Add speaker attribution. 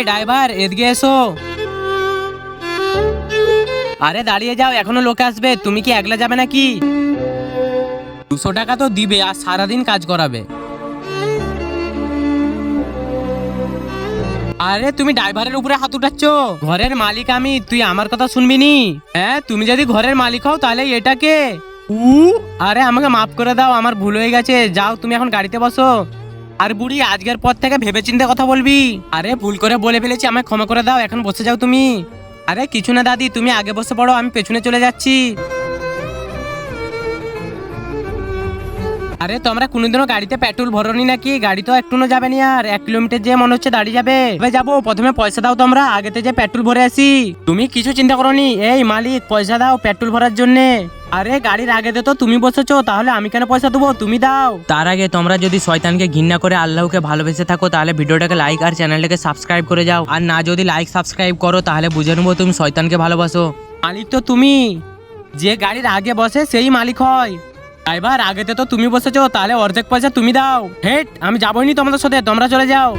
Speaker 1: Driver এদিকে এসো। আরে দাঁড়িয়ে যাও, এখনো লোক আসবে, তুমি কি একলা যাবে নাকি? 200 টাকা তো দিবে আর সারাদিন কাজ করাবে। আরে তুমি ড্রাইভারের উপরে হাত উঠাচ্ছ, ঘরের মালিক আমি, তুই আমার কথা শুনবি নি? হ্যাঁ, তুমি যদি ঘরের মালিক হও তাহলে এটাকে আরে আমাকে মাফ করে দাও, আমার ভুল হয়ে গেছে, যাও তুমি এখন গাড়িতে বসো। আর বুড়ি, আজকের পর থেকে ভেবেচিন্তে কথা বলবি। আরে ভুল করে বলে ফেলেছি, আমায় ক্ষমা করে দাও, এখন বসে যাও তুমি। আরে কিছু না দাদি, তুমি আগে বসে পড়ো, আমি পেছনে চলে যাচ্ছি। আরে তোমরা কোনোদিনও গাড়িতে পেট্রোল ভরনি নাকি? গাড়ি তো একটুও যাবে না, আর 1 কিলোমিটার যে মনে হচ্ছে দাঁড়িয়ে যাবে। এবার যাবো, প্রথমে পয়সা দাও, তোমরা আগেতে যে পেট্রোল ভরে আসি। তুমি কিছু চিন্তা করনি, এই মালিক পয়সা দাও পেট্রোল ভরার জন্য। আরে গাড়ির আগেতে তো তুমি বসেছো, তাহলে আমি কেন পয়সা দেবো, তুমি দাও। তার আগে তোমরা যদি শয়তানকে ঘৃণা করে আল্লাহকে ভালোবেসে থাকো তাহলে ভিডিওটাকে লাইক আর চ্যানেলটাকে সাবস্ক্রাইব করে যাও। আর না যদি লাইক সাবস্ক্রাইব করো তাহলে বুঝে নেবো তুমি শয়তানকে ভালোবাসো। মালিক তো তুমি, যে গাড়ির আগে বসে সেই মালিক হয়। ড্রাইভার আগেতে তো তুমি বসেছো, তাহলে অর্ধেক পয়সা তুমি দাও। হেট, আমি যাবোই নি তোমাদের সাথে, তোমরা চলে যাও।